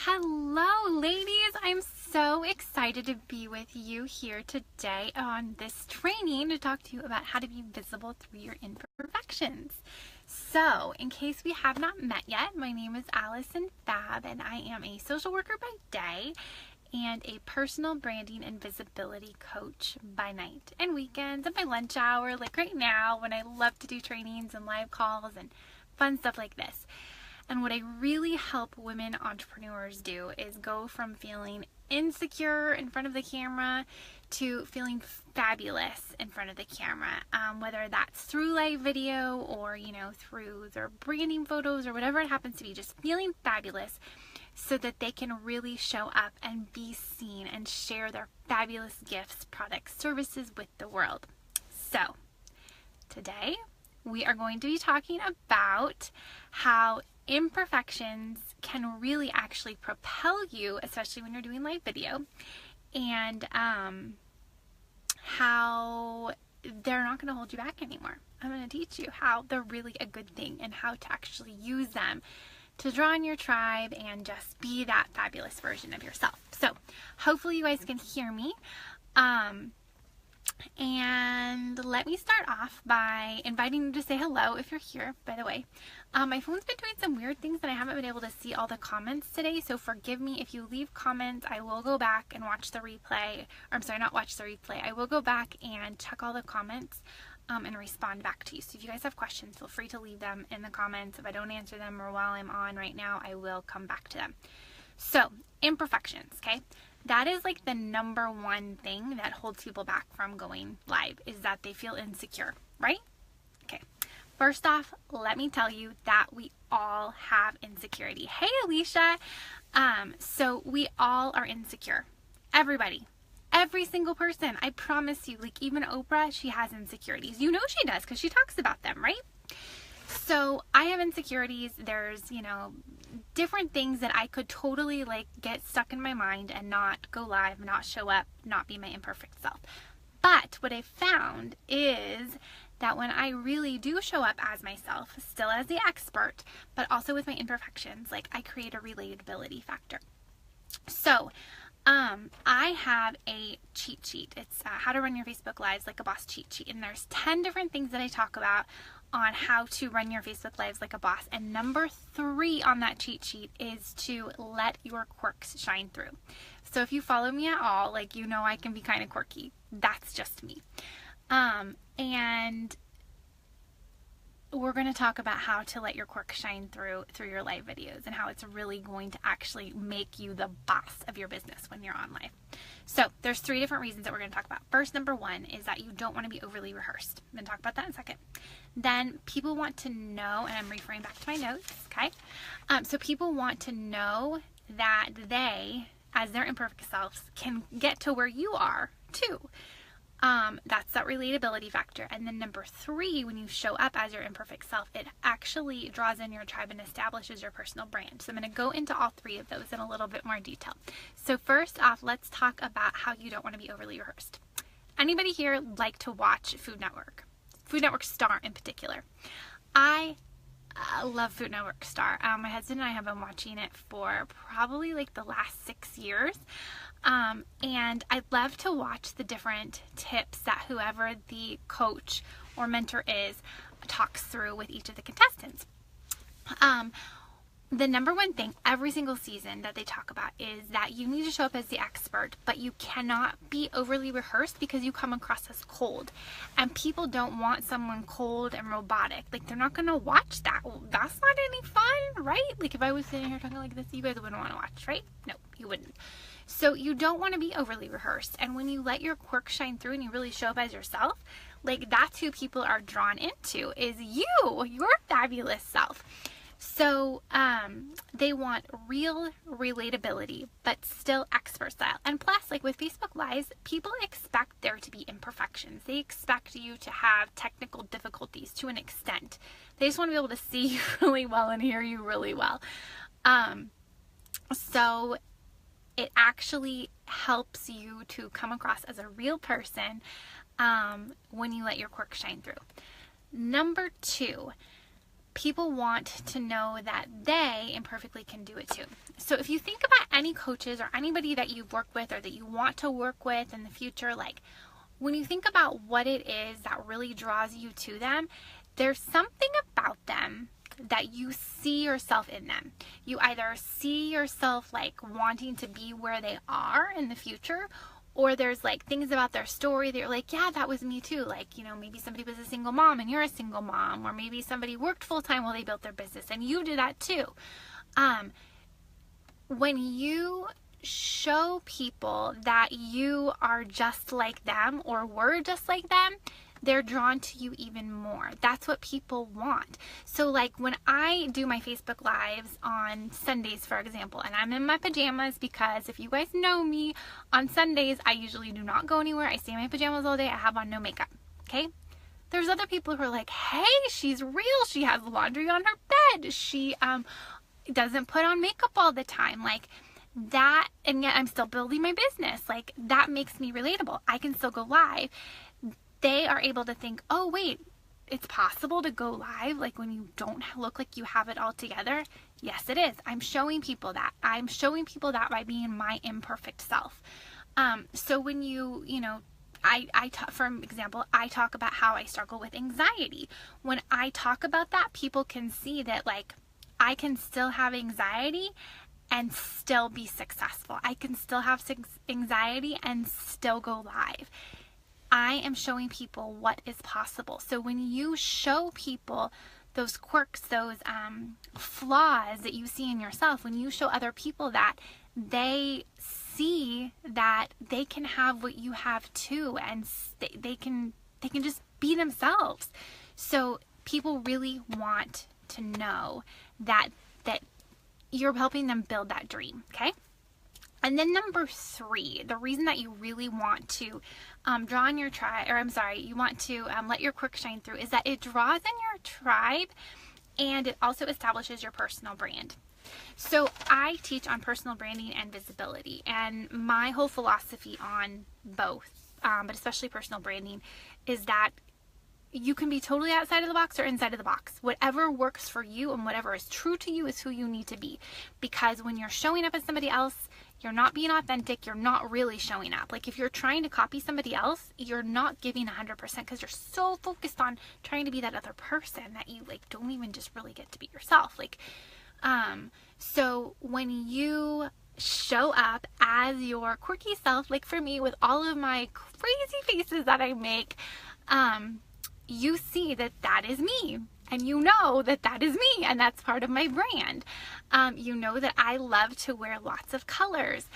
Hello ladies, I'm so excited to be with you here today on this training to talk to you about how to be visible through your imperfections. So, in case we have not met yet, my name is Allison Fab and I am a social worker by day and a personal branding and visibility coach by night and weekends and my lunch hour, like right now when I love to do trainings and live calls and fun stuff like this. And what I really help women entrepreneurs do is go from feeling insecure in front of the camera to feeling fabulous in front of the camera, whether that's through live video or, through their branding photos or whatever it happens to be, just feeling fabulous so that they can really show up and be seen and share their fabulous gifts, products, services with the world. So, today we are going to be talking about how imperfections can really actually propel you, especially when you're doing live video, and how they're not going to hold you back anymore. I'm going to teach you how they're really a good thing and how to actually use them to draw in your tribe and just be that fabulous version of yourself. So hopefully you guys can hear me. And let me start off by inviting you to say hello if you're here, by the way. My phone's been doing some weird things and I haven't been able to see all the comments today, so forgive me if you leave comments. I will go back and watch the replay, or I'm sorry, not watch the replay. I will go back and check all the comments and respond back to you. So if you guys have questions, feel free to leave them in the comments. If I don't answer them or while I'm on right now, I will come back to them. So, imperfections, okay? That is like the number one thing that holds people back from going live, is that they feel insecure, right? Okay. First off, let me tell you that we all have insecurity. Hey, Alicia. So we all are insecure. Everybody. Every single person. I promise you, like even Oprah, she has insecurities. You know she does because she talks about them, right? So I have insecurities. There's, different things that I could totally get stuck in my mind and not go live, not show up, not be my imperfect self. But what I found is that when I really do show up as myself, still as the expert, but also with my imperfections, I create a relatability factor. So, I have a cheat sheet. It's how to run your Facebook Lives like a boss cheat sheet. And there's 10 different things that I talk about on how to run your Facebook Lives like a boss. And number 3 on that cheat sheet is to let your quirks shine through. So if you follow me at all, I can be kind of quirky. That's just me. And we're going to talk about how to let your quirk shine through your live videos and how it's really going to actually make you the boss of your business when you're on live. So there's 3 different reasons that we're going to talk about. First, number 1 is that you don't want to be overly rehearsed. I'm going to talk about that in a second. Then people want to know, and I'm referring back to my notes, okay? So people want to know that they, as their imperfect selves, can get to where you are too. That's that relatability factor. And then number 3, when you show up as your imperfect self, it actually draws in your tribe and establishes your personal brand. So I'm going to go into all 3 of those in a little bit more detail. So first off, let's talk about how you don't want to be overly rehearsed. Anybody here like to watch Food Network? Food Network Star in particular. I love Food Network Star. My husband and I have been watching it for probably the last 6 years. And I love to watch the different tips that whoever the coach or mentor is talks through with each of the contestants. The number 1 thing every single season that they talk about is that you need to show up as the expert, but you cannot be overly rehearsed because you come across as cold. And people don't want someone cold and robotic. They're not going to watch that. Well, that's not any fun, right? If I was sitting here talking like this, you guys wouldn't want to watch, right? No, you wouldn't. So you don't want to be overly rehearsed. And when you let your quirk shine through and you really show up as yourself, that's who people are drawn into, is you, your fabulous self. So they want real relatability, but still expert style. And plus, with Facebook Lives, people expect there to be imperfections. They expect you to have technical difficulties to an extent. They just want to be able to see you really well and hear you really well. So it actually helps you to come across as a real person when you let your quirk shine through. Number 2, people want to know that they imperfectly can do it too. So if you think about any coaches or anybody that you've worked with or that you want to work with in the future, like when you think about what it is that really draws you to them, there's something about them that you see yourself in them. You either see yourself like wanting to be where they are in the future, or there's like things about their story that you're like, yeah, that was me too. Like, you know, maybe somebody was a single mom and you're a single mom, or maybe somebody worked full time while they built their business and you did that too. When you show people that you are just like them or were just like them, they're drawn to you even more. That's what people want. So like when I do my Facebook Lives on Sundays, for example, and I'm in my pajamas, because if you guys know me, on Sundays, I usually do not go anywhere. I stay in my pajamas all day. I have on no makeup, okay? There's other people who are like, hey, she's real. She has laundry on her bed. She doesn't put on makeup all the time. Like that, and yet I'm still building my business. Like that makes me relatable. I can still go live. They are able to think, oh wait, it's possible to go live like when you don't look like you have it all together. Yes, it is. I'm showing people that. I'm showing people that by being my imperfect self. So when you know, for example, I talk about how I struggle with anxiety. When I talk about that, people can see that like I can still have anxiety and still be successful. I can still have anxiety and still go live. I am showing people what is possible. So when you show people those quirks, those flaws that you see in yourself, when you show other people that, they see that they can have what you have too, and they can just be themselves. So people really want to know that you're helping them build that dream, okay? And then number 3, the reason that you really want to draw in your tribe, you want to let your quirk shine through, is that it draws in your tribe and it also establishes your personal brand. So I teach on personal branding and visibility, and my whole philosophy on both, but especially personal branding, is that you can be totally outside of the box or inside of the box. Whatever works for you and whatever is true to you is who you need to be. Because when you're showing up as somebody else, you're not being authentic. You're not really showing up. Like if you're trying to copy somebody else, you're not giving 100% because you're so focused on trying to be that other person that you like don't even just really get to be yourself. Like, so when you show up as your quirky self, like for me with all of my crazy faces that I make, you see that that is me, and you know that that is me, and that's part of my brand. You know that I love to wear lots of colors,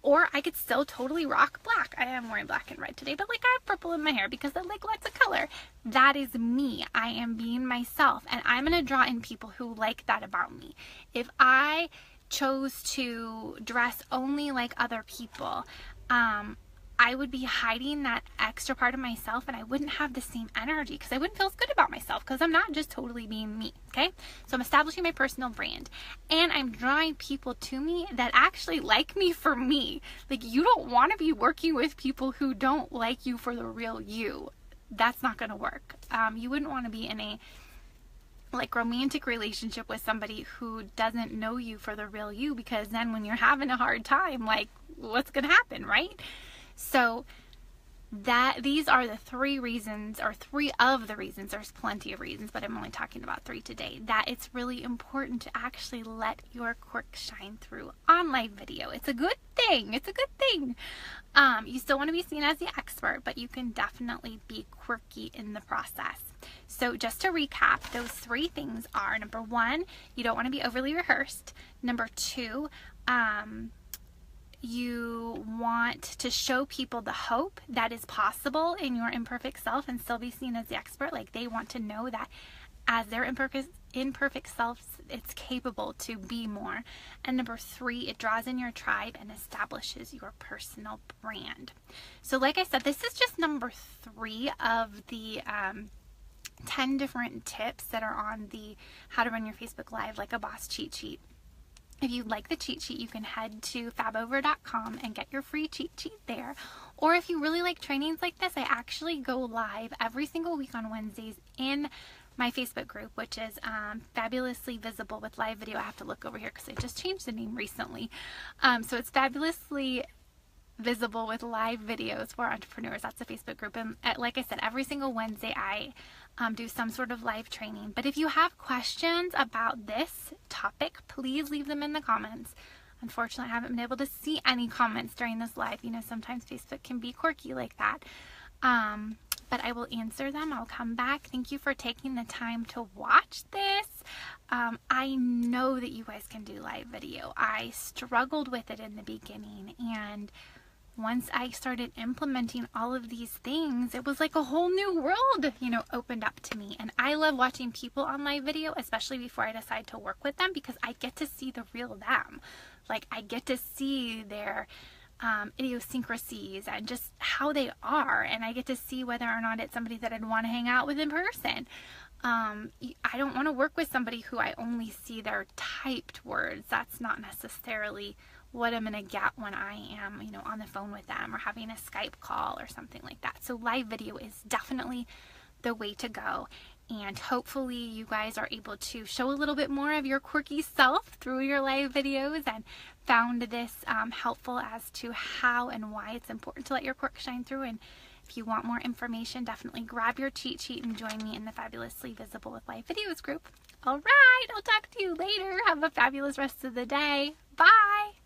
or I could still totally rock black. I am wearing black and red today, but like I have purple in my hair because I like lots of color. That is me. I am being myself, and I'm going to draw in people who like that about me. If I chose to dress only like other people, I would be hiding that extra part of myself, and I wouldn't have the same energy because I wouldn't feel as good about myself because I'm not just totally being me, okay? So I'm establishing my personal brand, and I'm drawing people to me that actually like me for me. Like, you don't want to be working with people who don't like you for the real you. That's not going to work. You wouldn't want to be in a like romantic relationship with somebody who doesn't know you for the real you, because then when you're having a hard time, like what's going to happen, right? So these are the 3 reasons, or 3 of the reasons. There's plenty of reasons, but I'm only talking about 3 today, that it's really important to actually let your quirk shine through on live video. It's a good thing. It's a good thing. You still want to be seen as the expert, but you can definitely be quirky in the process. So just to recap, those 3 things are, number 1, you don't want to be overly rehearsed. Number 2, you want to show people the hope that is possible in your imperfect self and still be seen as the expert. Like, they want to know that as their imperfect selves, it's capable to be more. And number 3, it draws in your tribe and establishes your personal brand. So like I said, this is just number 3 of the 10 different tips that are on the How to Run Your Facebook Live Like a Boss cheat sheet. If you'd like the cheat sheet, you can head to fabover.com and get your free cheat sheet there. Or if you really like trainings like this, I actually go live every single week on Wednesdays in my Facebook group, which is Fabulously Visible with Live Video. I have to look over here because I just changed the name recently. So it's Fabulously Visible with Live Videos for Entrepreneurs. That's a Facebook group. And like I said, every single Wednesday I do some sort of live training. But if you have questions about this topic, please leave them in the comments. Unfortunately, I haven't been able to see any comments during this live. You know, sometimes Facebook can be quirky like that. But I will answer them. I'll come back. Thank you for taking the time to watch this. I know that you guys can do live video. I struggled with it in the beginning, and once I started implementing all of these things, it was like a whole new world, you know, opened up to me. And I love watching people on live video, especially before I decide to work with them, because I get to see the real them. Like, I get to see their idiosyncrasies and just how they are, and I get to see whether or not it's somebody that I'd want to hang out with in person. I don't want to work with somebody who I only see their typed words. That's not necessarily what I'm going to get when I am, you know, on the phone with them or having a Skype call or something like that. So live video is definitely the way to go. And hopefully you guys are able to show a little bit more of your quirky self through your live videos and found this helpful as to how and why it's important to let your quirk shine through. And if you want more information, definitely grab your cheat sheet and join me in the Fabulously Visible with Live Videos group. All right, I'll talk to you later. Have a fabulous rest of the day. Bye.